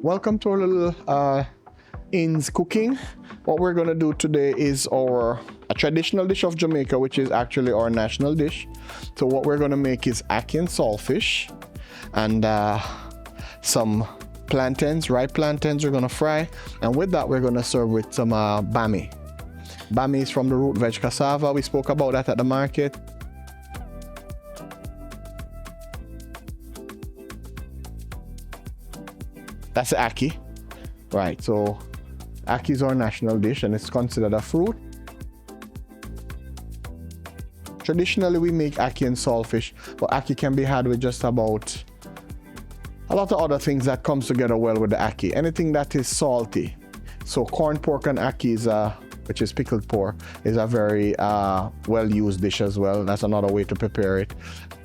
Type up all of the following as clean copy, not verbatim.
Welcome to our little Inn's cooking. What we're gonna do today is a traditional dish of Jamaica, which is actually our national dish. So what we're gonna make is Ackee Saltfish and some plantains, ripe plantains we're gonna fry. And with that, we're gonna serve with some bami. Bami is from the root veg cassava. We spoke about that at the market. That's Ackee. Right, so Ackee is our national dish and it's considered a fruit. Traditionally, we make Ackee and saltfish, but Ackee can be had with just about a lot of other things that comes together well with the Ackee. Anything that is salty. So corn pork and Ackee which is pickled pork, is a very well-used dish as well. That's another way to prepare it.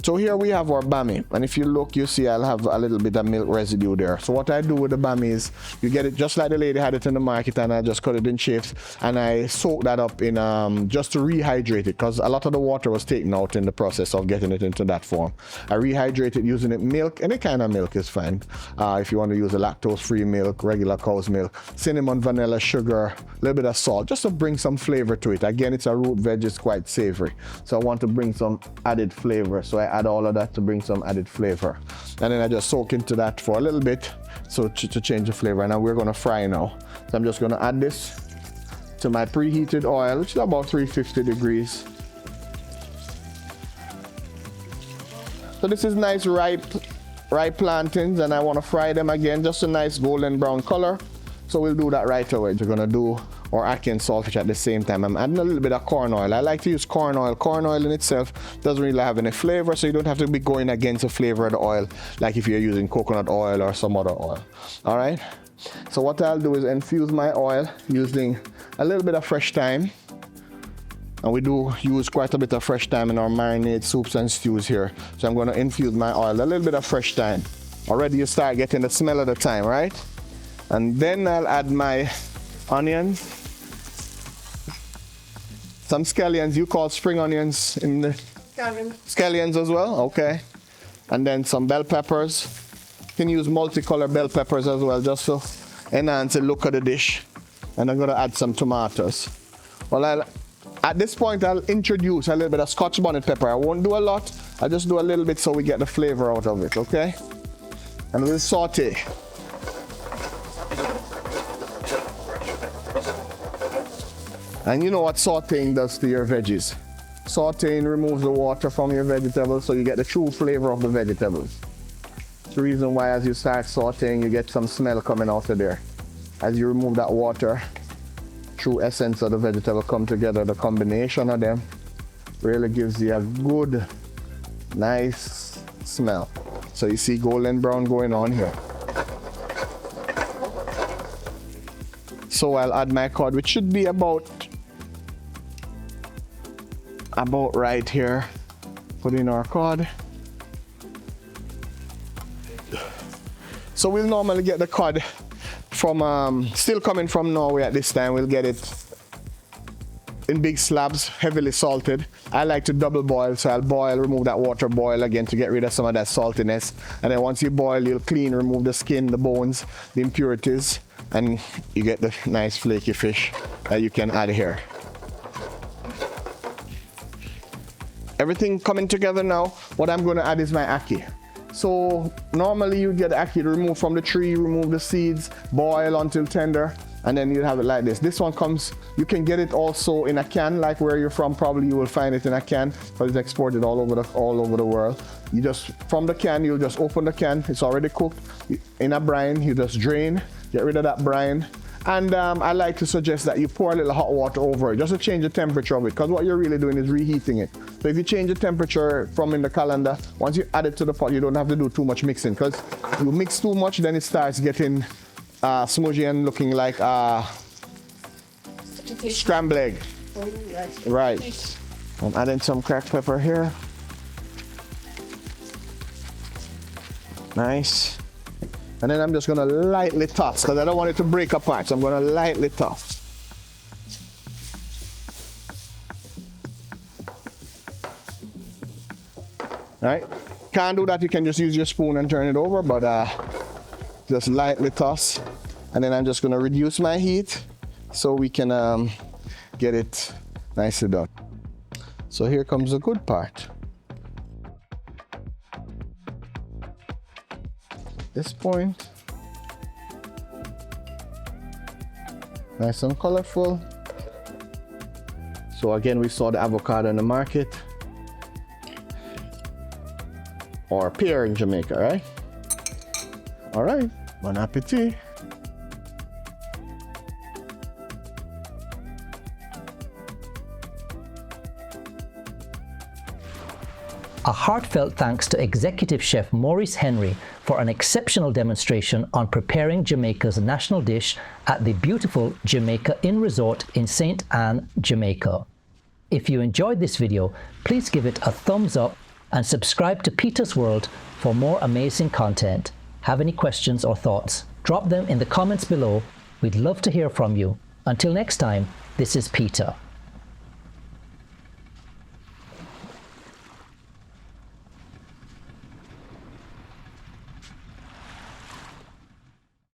So here we have our bami, and if you look, you see I'll have a little bit of milk residue there. So what I do with the bami is, you get it just like the lady had it in the market, and I just cut it in shapes, and I soak that up in just to rehydrate it, because a lot of the water was taken out in the process of getting it into that form. I rehydrate it using milk. Any kind of milk is fine. If you want to use a lactose-free milk, regular cow's milk, cinnamon, vanilla, sugar, a little bit of salt, just to bring some flavor to it. Again, it's a root veg, it's quite savory. So I want to bring some added flavor. So I add all of that to bring some added flavor. And then I just soak into that for a little bit so to change the flavor. And now we're gonna fry now. So I'm just gonna add this to my preheated oil, which is about 350 degrees. So this is nice ripe plantains, and I wanna fry them again, just a nice golden brown color. So we'll do that right away. We're gonna do our Ackee and saltfish at the same time. I'm adding a little bit of corn oil. I like to use corn oil. Corn oil in itself doesn't really have any flavor, so you don't have to be going against the flavor of the oil like if you're using coconut oil or some other oil. All right? So what I'll do is infuse my oil using a little bit of fresh thyme. And we do use quite a bit of fresh thyme in our marinade soups and stews here. So I'm gonna infuse my oil, a little bit of fresh thyme. Already you start getting the smell of the thyme, right? And then I'll add my onions. Some scallions, you call spring onions in the scallions as well, okay. And then some bell peppers. You can use multicolor bell peppers as well, just to enhance the look of the dish. And I'm gonna add some tomatoes. Well, at this point, I'll introduce a little bit of Scotch bonnet pepper. I won't do a lot, I'll just do a little bit so we get the flavor out of it, okay? And we'll saute. And you know what sauteing does to your veggies. Sauteing removes the water from your vegetables so you get the true flavor of the vegetables. It's the reason why as you start sauteing, you get some smell coming out of there. As you remove that water, true essence of the vegetable come together. The combination of them really gives you a good, nice smell. So you see golden brown going on here. So I'll add my cod, which should be about right here. Put in our cod. So we'll normally get the cod from, still coming from Norway at this time. We'll get it in big slabs, heavily salted. I like to double boil, so I'll boil, remove that water, boil again to get rid of some of that saltiness. And then once you boil, you'll clean, remove the skin, the bones, the impurities, and you get the nice flaky fish that you can add here. Everything coming together now. What I'm going to add is my Ackee. So normally you get Ackee removed from the tree, remove the seeds, boil until tender, and then you have it like this. This one comes, you can get it also in a can, like where you're from, probably you will find it in a can, because it's exported all over the world. You just, from the can, you'll just open the can, it's already cooked. In a brine, you just drain, get rid of that brine. And I like to suggest that you pour a little hot water over it, just to change the temperature of it, because what you're really doing is reheating it. So if you change the temperature from in the colander, once you add it to the pot, you don't have to do too much mixing, because you mix too much, then it starts getting smudgy and looking like scrambled egg. Right. I'm adding some cracked pepper here. Nice. And then I'm just gonna lightly toss, because I don't want it to break apart, so I'm gonna lightly toss. All right, can't do that, you can just use your spoon and turn it over, but Just lightly toss. And then I'm just gonna reduce my heat so we can get it nicely done. So here comes the good part. This point, nice and colorful. So again, we saw the avocado in the market, or pear in Jamaica, right? All right, bon appetit. A heartfelt thanks to Executive Chef Maurice Henry for an exceptional demonstration on preparing Jamaica's national dish at the beautiful Jamaica Inn Resort in St. Anne, Jamaica. If you enjoyed this video, please give it a thumbs up and subscribe to Peter's World for more amazing content. Have any questions or thoughts? Drop them in the comments below. We'd love to hear from you. Until next time, this is Peter.